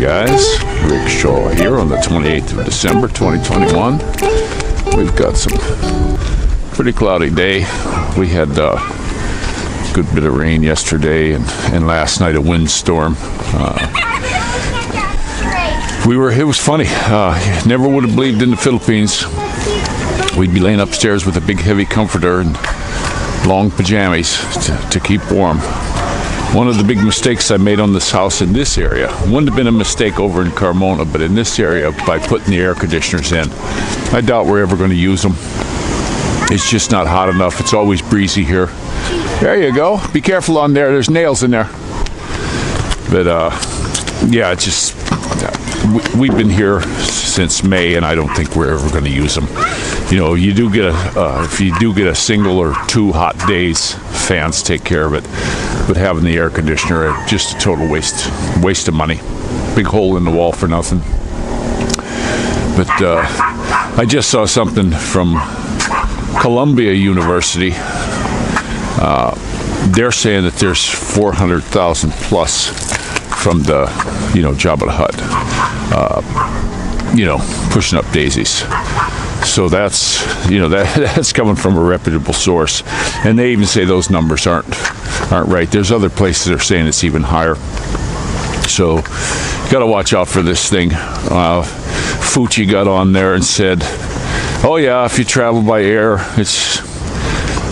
guys, Rick Shaw here on the 28th of December 2021. We've got some pretty cloudy day. We had a good bit of rain yesterday and last night a windstorm. It was funny. Never would have believed in the Philippines we'd be laying upstairs with a big heavy comforter and long pajamas to keep warm. One of the big mistakes I made on this house in this area, wouldn't have been a mistake over in Carmona, but in this area by putting the air conditioners in. I doubt we're ever going to use them. It's just not hot enough. It's always breezy here. There you go. Be careful on there. There's nails in there. But yeah, it's just we've been here since May, and I don't think we're ever going to use them. You know, you do get if you do get a single or two hot days, fans take care of it. But having the air conditioner, just a total waste of money. Big hole in the wall for nothing. But I just saw something from Columbia University. They're saying that there's 400,000 plus from the, job at Hut, pushing up daisies. So that's, that's coming from a reputable source. And they even say those numbers aren't right. There's other places that are saying it's even higher. So you got to watch out for this thing. Fucci got on there and said, oh yeah, if you travel by air, it's,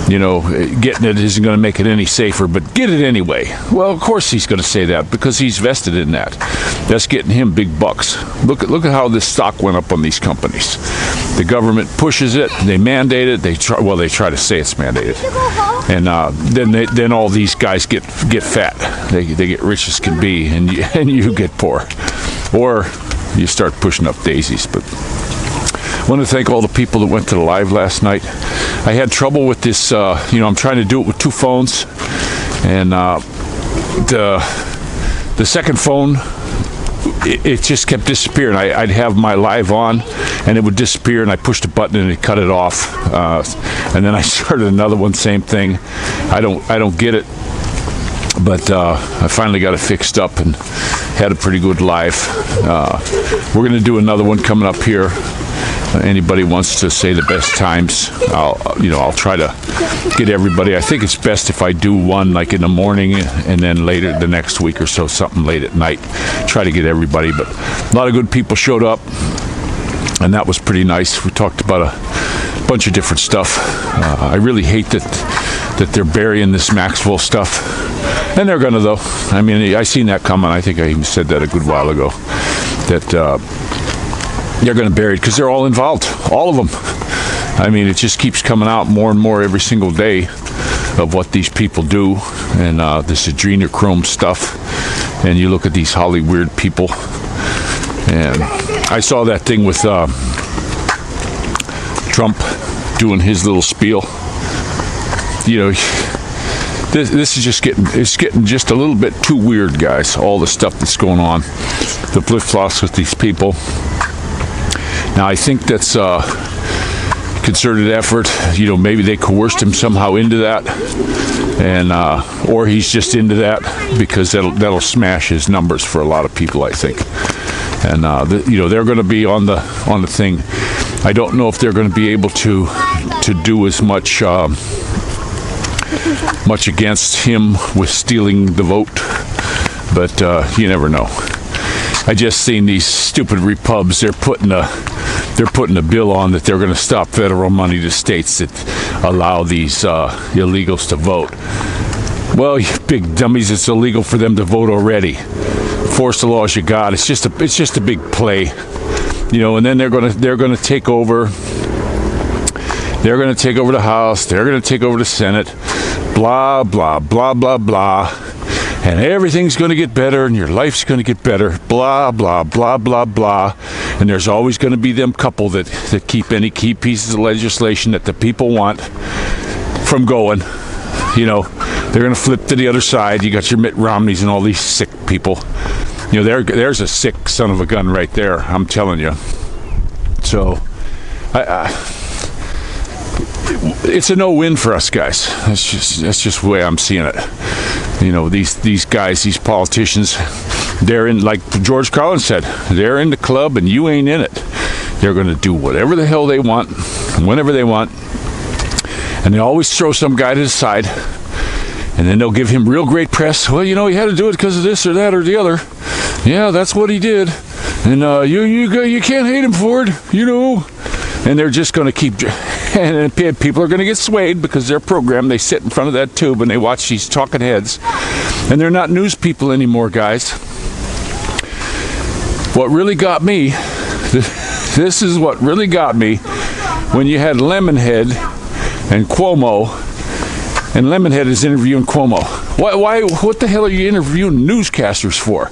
getting it isn't going to make it any safer, but get it anyway. Well, of course he's going to say that because he's vested in that. That's getting him big bucks. Look at how this stock went up on these companies. The government pushes it, they mandate it. They try to say it's mandated, and then all these guys get fat. They get rich as can be, and you get poor, or you start pushing up daisies. But I want to thank all the people that went to the live last night. I had trouble with this, I'm trying to do it with two phones, and the second phone, it just kept disappearing. I'd have my live on, and it would disappear, and I pushed a button and it cut it off. And then I started another one, same thing. I don't get it, but I finally got it fixed up and had a pretty good live. We're going to do another one coming up here. Anybody wants to say the best times, I'll try to get everybody. I think it's best if I do one like in the morning and then later the next week or so, something late at night. Try to get everybody, but a lot of good people showed up, and that was pretty nice. We talked about a bunch of different stuff. I really hate that they're burying this Maxwell stuff, and they're gonna though. I mean, I seen that coming. I think I even said that a good while ago, that they're going to bury it because they're all involved, all of them. I mean, it just keeps coming out more and more every single day of what these people do, and this adrenochrome stuff. And you look at these Hollywood people, and I saw that thing with Trump doing his little spiel. This is getting just a little bit too weird, guys. All the stuff that's going on, the flip-flops with these people. Now, I think that's a concerted effort. Maybe they coerced him somehow into that, and or he's just into that because that'll smash his numbers for a lot of people, I think. And they're going to be on the thing. I don't know if they're going to be able to do as much against him with stealing the vote, but you never know. I just seen these stupid repubs. They're putting a bill on that they're going to stop federal money to states that allow these illegals to vote. Well, you big dummies, it's illegal for them to vote already. Force the laws you got. It's just a big play, And then they're going to take over. They're going to take over the House. They're going to take over the Senate. Blah blah blah blah blah. And everything's going to get better, and your life's going to get better, blah, blah, blah, blah, blah. And there's always going to be them couple that keep any key pieces of legislation that the people want from going. They're going to flip to the other side. You got your Mitt Romneys and all these sick people. There's a sick son of a gun right there, I'm telling you. So, it's a no-win for us, guys. That's just the way I'm seeing it. These guys, these politicians, They're in, like George Carlin said, they're in the club and you ain't in it. They're going to do whatever the hell they want, whenever they want. And they always throw some guy to the side. And then they'll give him real great press. Well, you know, he had to do it because of this or that or the other. Yeah, that's what he did. And you can't hate him for it, you know. And they're just going to keep... And people are going to get swayed because they're programmed. They sit in front of that tube and they watch these talking heads. And they're not news people anymore, guys. What really got me... This is what really got me when you had Lemonhead and Cuomo, and Lemonhead is interviewing Cuomo. What the hell are you interviewing newscasters for?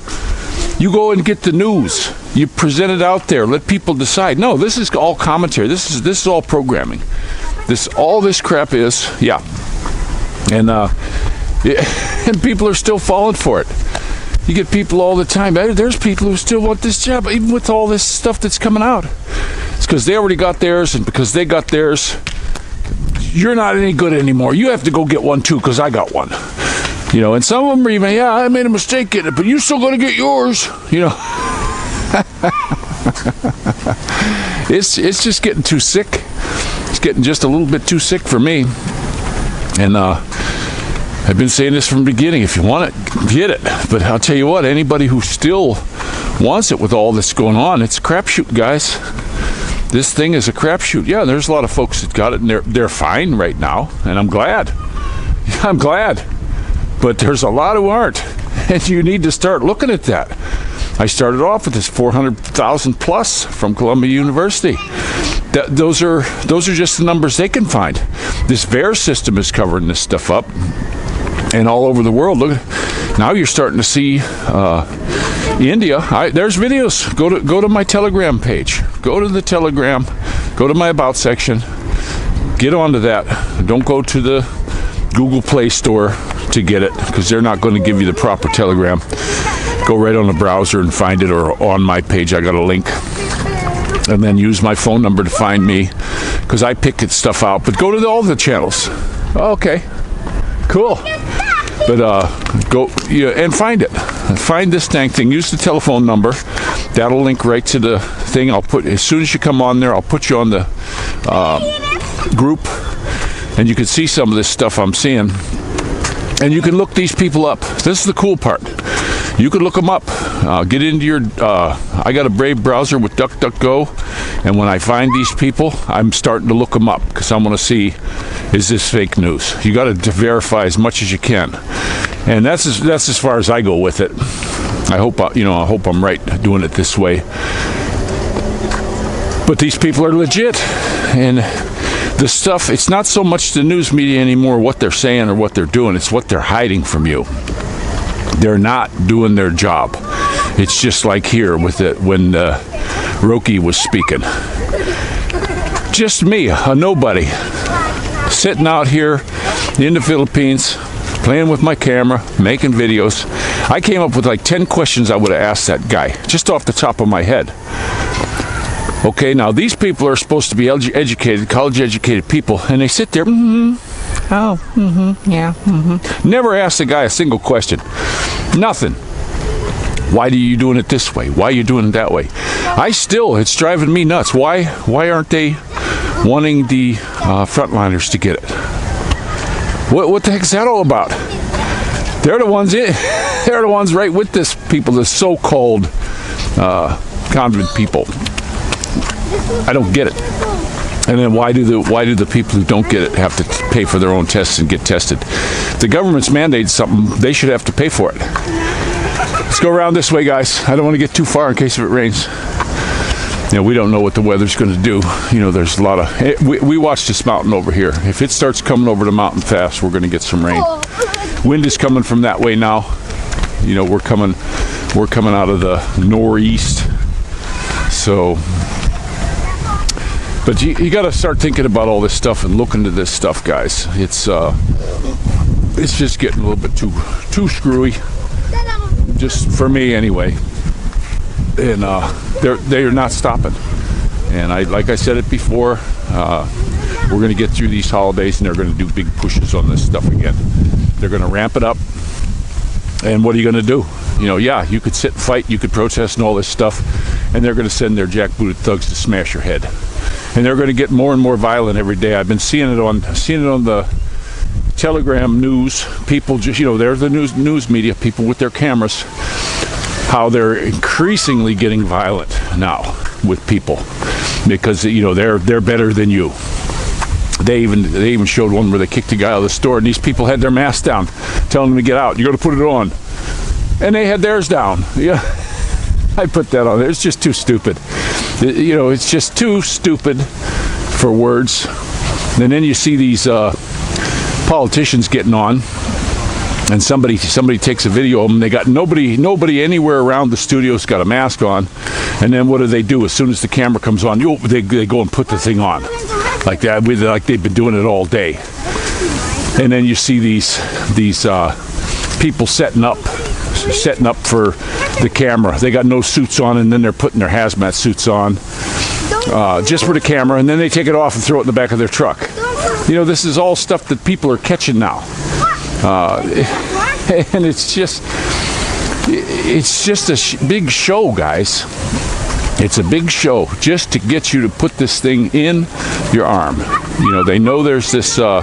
You go and get the news. You present it out there. Let people decide. No, this is all commentary. This is all programming. All this crap is, yeah. And people are still falling for it. You get people all the time. There's people who still want this job, even with all this stuff that's coming out. It's because they already got theirs, and because they got theirs, you're not any good anymore. You have to go get one too, because I got one. You know, and some of them are even, yeah, I made a mistake getting it, but you're still going to get yours. You know, it's just getting too sick. It's getting just a little bit too sick for me. And I've been saying this from the beginning. If you want it, get it. But I'll tell you what, anybody who still wants it with all this going on, it's a crapshoot, guys. This thing is a crapshoot. Yeah, there's a lot of folks that got it, and they're fine right now, and I'm glad. I'm glad. But there's a lot who aren't, and you need to start looking at that. I started off with this 400,000 plus from Columbia University. Those are just the numbers they can find. This VAERS system is covering this stuff up. And all over the world, look. Now you're starting to see India. There's videos. Go to my Telegram page. Go to the Telegram. Go to my About section. Get onto that. Don't go to the Google Play Store to get it, because they're not going to give you the proper Telegram. Go right on the browser and find it, or on my page. I got a link. And then use my phone number to find me, because I pick stuff out. But go to all the channels. Okay. Cool. But go and find it. Find this dang thing. Use the telephone number. That'll link right to the thing. As soon as you come on there, I'll put you on the group, and you can see some of this stuff I'm seeing. And you can look these people up. This is the cool part. You can look them up. Get into your... I got a Brave browser with DuckDuckGo, and when I find these people, I'm starting to look them up, because I want to see, is this fake news? You got to verify as much as you can, and that's as far as I go with it. I hope I'm right doing it this way. But these people are legit, and the stuff, it's not so much the news media anymore, what they're saying or what they're doing. It's what they're hiding from you. They're not doing their job. It's just like here with it when Roki was speaking. Just me, a nobody, sitting out here in the Philippines, playing with my camera, making videos. I came up with like 10 questions I would have asked that guy, just off the top of my head. Okay, now these people are supposed to be educated, college-educated people, and they sit there, Never ask the guy a single question. Nothing. Why are you doing it this way? Why are you doing it that way? It's driving me nuts. Why aren't they wanting the frontliners to get it? What the heck is that all about? They're the ones right with this people, the so-called convent people. I don't get it. And then why do the people who don't get it have to pay for their own tests and get tested? The government's mandated something, they should have to pay for it. Let's go around this way, guys. I don't want to get too far in case if it rains. We don't know what the weather's going to do. There's a lot of... We watch this mountain over here. If it starts coming over the mountain fast, we're going to get some rain. Wind is coming from that way now. We're coming out of the northeast. So... But you got to start thinking about all this stuff and look into this stuff, guys. It's just getting a little bit too screwy, just for me anyway. And they're not stopping. And like I said it before, we're going to get through these holidays, and they're going to do big pushes on this stuff again. They're going to ramp it up, And what are you going to do? Yeah, you could sit and fight, you could protest and all this stuff, and they're going to send their jackbooted thugs to smash your head. And they're going to get more and more violent every day. I've been seeing it on the Telegram news. People just, they're the news media, people with their cameras, how they're increasingly getting violent now with people because, they're better than you. They even showed one where they kicked a guy out of the store, and these people had their masks down, telling them to get out. You got to put it on. And they had theirs down. Yeah, I put that on there. It's just too stupid. It's just too stupid for words. And then you see these politicians getting on, and somebody takes a video of them. They got nobody anywhere around the studio's got a mask on. And then what do? As soon as the camera comes on, they go and put the thing on. Like that, like they've been doing it all day. And then you see these people setting up for the camera. They got no suits on, and then they're putting their hazmat suits on just for the camera, and then they take it off and throw it in the back of their truck. This is all stuff that people are catching now, and it's just a big show, guys. It's a big show just to get you to put this thing in your arm. They know there's this, the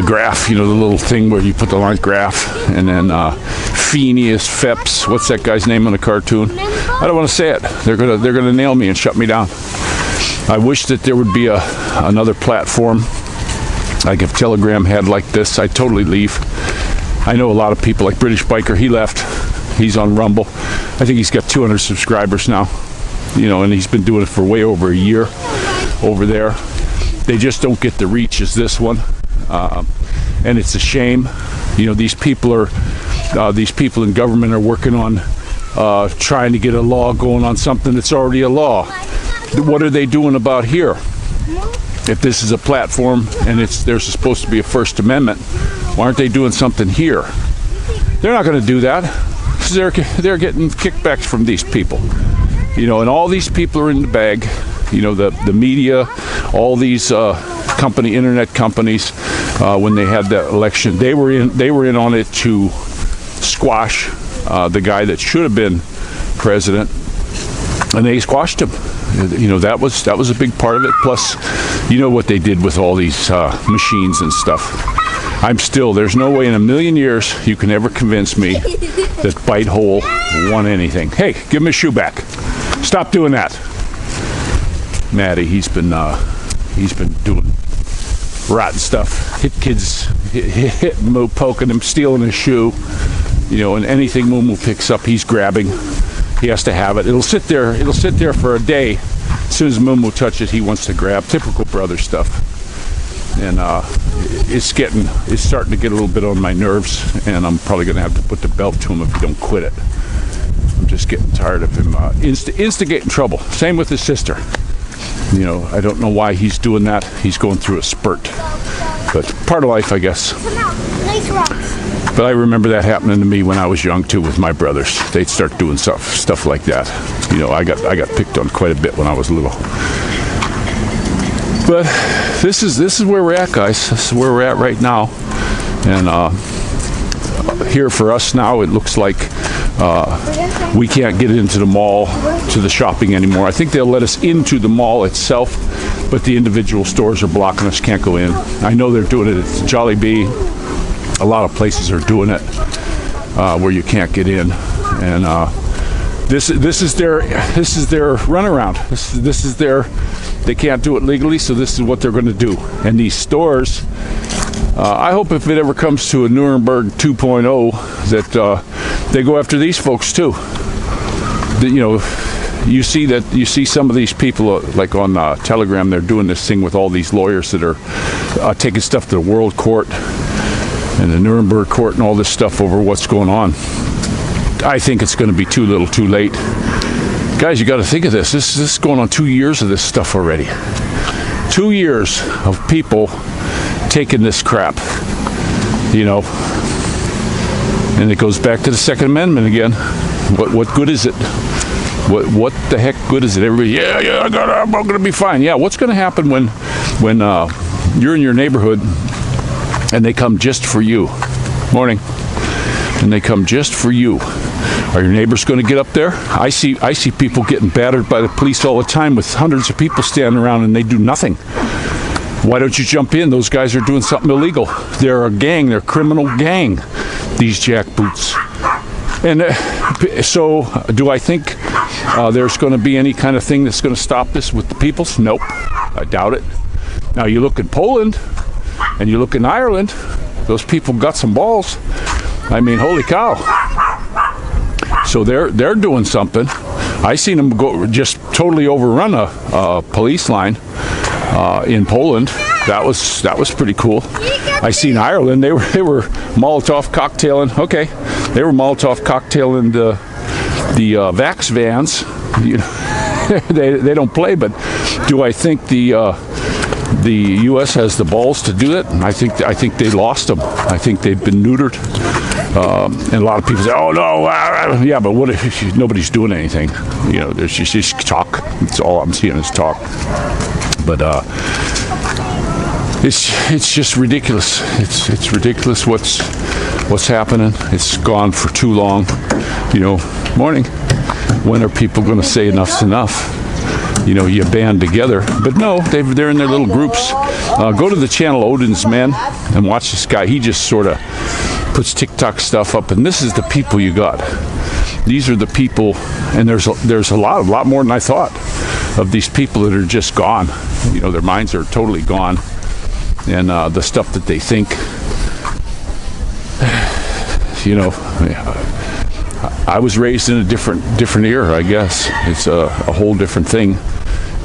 graph, the little thing where you put the line graph, and then Phineas Phipps, what's that guy's name on the cartoon? I don't want to say it. They're gonna nail me and shut me down. I wish that there would be another platform, like if Telegram had like this. I'd totally leave. I know a lot of people, like British Biker, he left. He's on Rumble. I think he's got 200 subscribers now, and he's been doing it for way over a year over there. They just don't get the reach as this one, and it's a shame. These people in government are working on trying to get a law going on something that's already a law. What are they doing about here? If this is a platform and there's supposed to be a First Amendment, why aren't they doing something here? They're not going to do that. They're getting kickbacks from these people, and all these people are in the bag. The media, all these internet companies. When they had that election, they were in on it to squash the guy that should have been president, and they squashed him. That was a big part of it. Plus, what they did with all these machines and stuff. There's no way in a million years you can ever convince me that Bite Hole won anything. Hey, give him his shoe back. Stop doing that. Maddie, he's been doing rotten stuff. Hit kids, hit Moo, poking him, stealing his shoe. And anything Moo picks up, he's grabbing. He has to have it. It'll sit there for a day. As soon as Moo touches it, he wants to grab. Typical brother stuff. And it's starting to get a little bit on my nerves, and I'm probably going to have to put the belt to him if he don't quit it. I'm just getting tired of him instigating trouble. Same with his sister. I don't know why he's doing that. He's going through a spurt, but part of life, I guess. But I remember that happening to me when I was young too, with my brothers. They'd start doing stuff like that. I got picked on quite a bit when I was little. But this is where we're at, guys. This is where we're at right now. And here for us now, it looks like we can't get into the mall, to the shopping anymore. I think they'll let us into the mall itself, but the individual stores are blocking us, can't go in. I know they're doing it at Jollibee. A lot of places are doing it where you can't get in. And this is their runaround. This is their. They can't do it legally, so this is what they're going to do. And these stores, I hope if it ever comes to a Nuremberg 2.0 that they go after these folks too. You see some of these people like on Telegram. They're doing this thing with all these lawyers that are taking stuff to the World Court and the Nuremberg Court and all this stuff over what's going on. I think it's going to be too little, too late. Guys, you got to think of this. This is going on 2 years of this stuff already. 2 years of people taking this crap, And it goes back to the Second Amendment again. What good is it? What the heck good is it? Everybody, I'm going to be fine. Yeah, what's going to happen when you're in your neighborhood and they come just for you. Morning. And they come just for you. Are your neighbors going to get up there? I see people getting battered by the police all the time with hundreds of people standing around and they do nothing. Why don't you jump in? Those guys are doing something illegal. They're a gang. They're a criminal gang, these jackboots. And so do I think there's going to be any kind of thing that's going to stop this with the peoples? Nope. I doubt it. Now you look in Poland and you look in Ireland, those people got some balls. I mean, holy cow. So they're doing something. I seen them go just totally overrun a police line in Poland. That was pretty cool. I seen Ireland. They were Molotov cocktailing. Okay, they were Molotov cocktailing the Vax vans. You know, they don't play. But do I think the U.S. has the balls to do that? I think they lost them. I think they've been neutered. And a lot of people say, "Oh no, yeah, but what if nobody's doing anything?" You know, there's just talk. It's all I'm seeing is talk. But it's just ridiculous. It's ridiculous what's happening. It's gone for too long. You know, morning. When are people going to say enough's enough? You know, you band together. But no, they're in their little groups. Go to the channel Odin's Men and watch this guy. He just sort of puts TikTok stuff up, and this is the people you got. These are the people, and there's a lot more than I thought of these people that are just gone. You know, their minds are totally gone, and the stuff that they think. You know, I was raised in a different era, I guess. It's a whole different thing.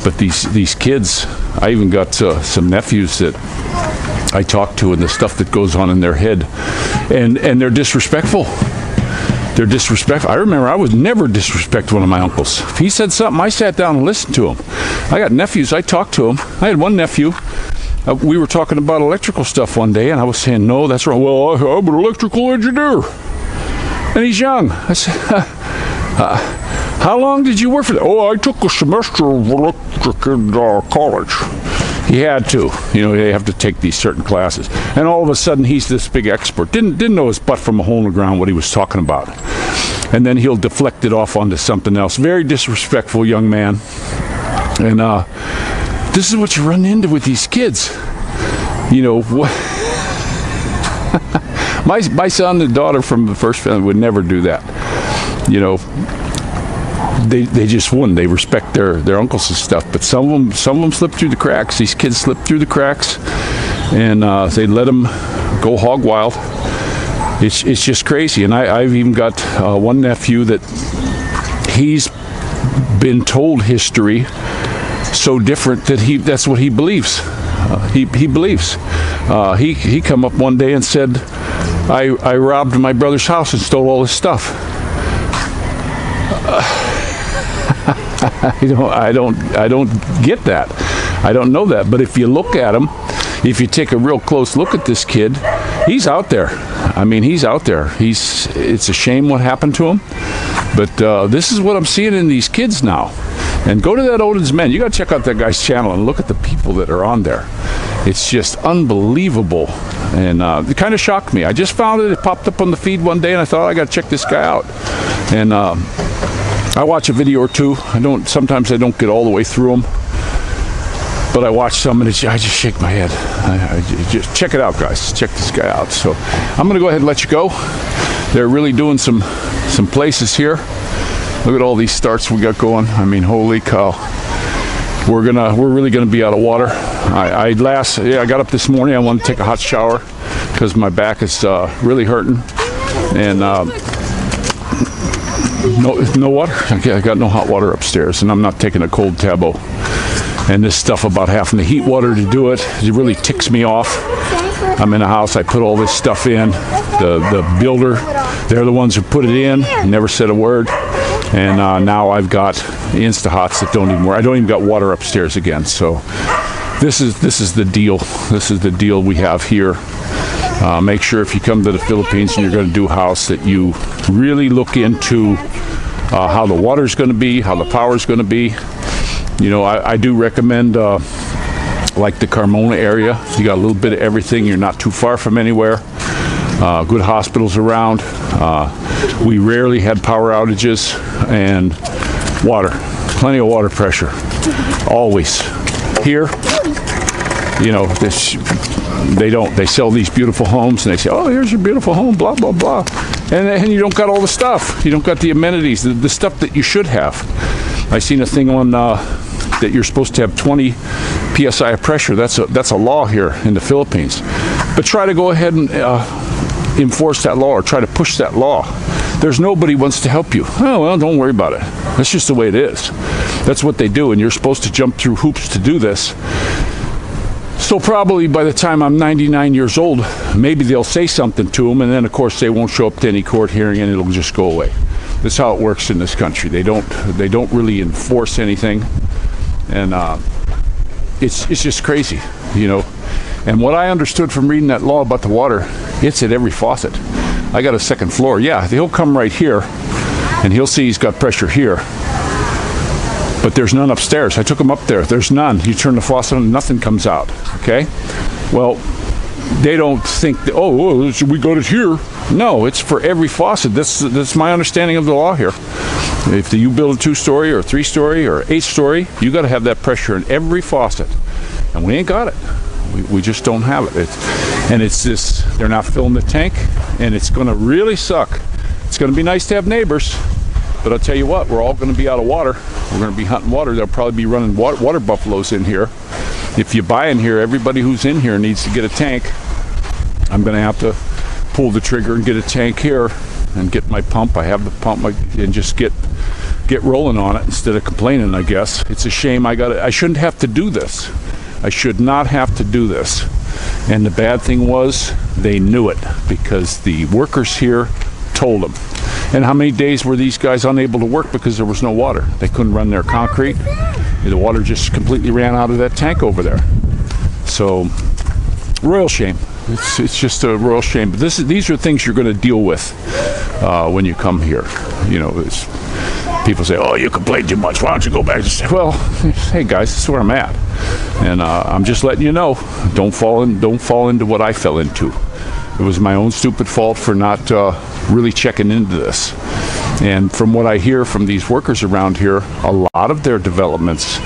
But these kids, I even got some nephews that I talk to, and the stuff that goes on in their head, and they're disrespectful. They're disrespectful. I remember I was never disrespect one of my uncles. If he said something, I sat down and listened to him. I got nephews, I talked to them. I had one nephew, we were talking about electrical stuff one day, and I was saying, no, that's wrong. Well, I'm an electrical engineer. And he's young. I said, how long did you work for that? Oh, I took a semester of electric in college. He had to, you know, they have to take these certain classes. And all of a sudden, he's this big expert. Didn't know his butt from a hole in the ground what he was talking about. And then he'll deflect it off onto something else. Very disrespectful young man. And this is what you run into with these kids. You know, my son and daughter from the first family would never do that. You know, they just wouldn't. They respect their uncles and stuff, but some of them slip through the cracks. These kids slip through the cracks, and they let them go hog wild. It's just crazy. And I've even got one nephew that he's been told history so different that that's what he believes. He believes. He come up one day and said, I robbed my brother's house and stole all his stuff. I don't get that. I don't know that. But if you look at him, if you take a real close look at this kid, he's out there. I mean, he's out there. It's a shame what happened to him. But this is what I'm seeing in these kids now. And go to that Odin's Men. You got to check out that guy's channel and look at the people that are on there. It's just unbelievable. And it kind of shocked me. I just found it. It popped up on the feed one day, and I thought, I got to check this guy out. And I watch a video or two. Sometimes I don't get all the way through them. But I watch some, and I just shake my head. I just check it out, guys. Check this guy out. So I'm going to go ahead and let you go. They're really doing some places here. Look at all these starts we got going. I mean, holy cow. We're really gonna be out of water. I got up this morning. I wanted to take a hot shower because my back is really hurting, and no water. I got no hot water upstairs, and I'm not taking a cold Tabo. And this stuff about having the heat water to do it really ticks me off. I'm in a house. I put all this stuff in. The builder, they're the ones who put it in. Never said a word. And now I've got Insta-Hots that don't even work. I don't even got water upstairs again. So this is the deal. This is the deal we have here. Make sure if you come to the Philippines and you're going to do a house that you really look into how the water's going to be, how the power's going to be. You know, I do recommend like the Carmona area. You got a little bit of everything. You're not too far from anywhere. Good hospitals around. We rarely had power outages, and water, plenty of water pressure, always. Here, you know, they sell these beautiful homes, and they say, oh, here's your beautiful home, blah, blah, blah. And you don't got all the stuff. You don't got the amenities, the stuff that you should have. I seen a thing on that you're supposed to have 20 psi of pressure. That's a law here in the Philippines. But try to go ahead and enforce that law, or try to push that law. There's nobody wants to help you. Oh, well, don't worry about it. That's just the way it is. That's what they do, and you're supposed to jump through hoops to do this. So probably by the time I'm 99 years old, maybe they'll say something to them, and then of course they won't show up to any court hearing, and it'll just go away. That's how it works in this country. They don't really enforce anything, and it's just crazy, you know. And what I understood from reading that law about the water, it's at every faucet. I got a second floor. Yeah, he'll come right here, and he'll see he's got pressure here. But there's none upstairs. I took him up there. There's none. You turn the faucet on, nothing comes out. Okay? Well, they don't think that, oh, should we go to here? No, it's for every faucet. That's my understanding of the law here. If you build a 2-story or a 3-story or 8-story, you got to have that pressure in every faucet. And we ain't got it. We just don't have it. And it's this, they're not filling the tank, and it's going to really suck. It's going to be nice to have neighbors, but I'll tell you what, we're all going to be out of water. We're going to be hunting water. They'll probably be running water buffaloes in here. If you buy in here, everybody who's in here needs to get a tank. I'm going to have to pull the trigger and get a tank here and get my pump. I have the pump, and just get rolling on it instead of complaining, I guess. It's a shame I shouldn't have to do this. I should not have to do this. And the bad thing was, they knew it, because the workers here told them. And how many days were these guys unable to work because there was no water? They couldn't run their concrete. The water just completely ran out of that tank over there. So, royal shame. It's just a royal shame. But these are things you're going to deal with when you come here. You know, people say, "Oh, you complain too much. Why don't you go back?" Just say, well, hey guys, this is where I'm at, and I'm just letting you know. Don't fall into what I fell into. It was my own stupid fault for not really checking into this. And from what I hear from these workers around here, a lot of their developments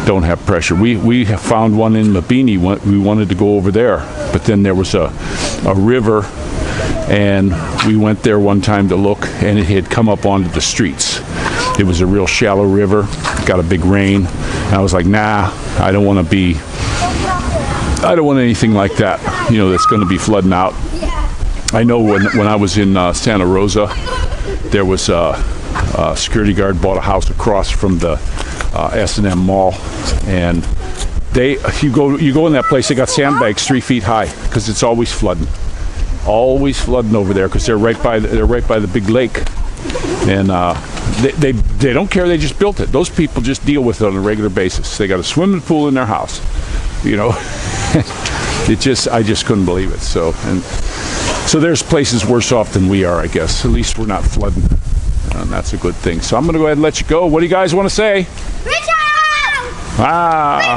don't have pressure. We have found one in Mabini. We wanted to go over there, but then there was a river, and we went there one time to look, and it had come up onto the streets. It was a real shallow river, got a big rain, and I was like, nah, I don't want anything like that, you know, that's going to be flooding out. I know when I was in Santa Rosa, there was a security guard bought a house across from the S&M Mall, and you go in that place, they got sandbags 3 feet high because it's always flooding over there, because they're right by the big lake, and they don't care. They just built it. Those people just deal with it on a regular basis. They got a swimming pool in their house, you know. I just couldn't believe it. So there's places worse off than we are, I guess. At least we're not flooding, and that's a good thing. So I'm going to go ahead and let you go. What do you guys want to say? Richard! Ah.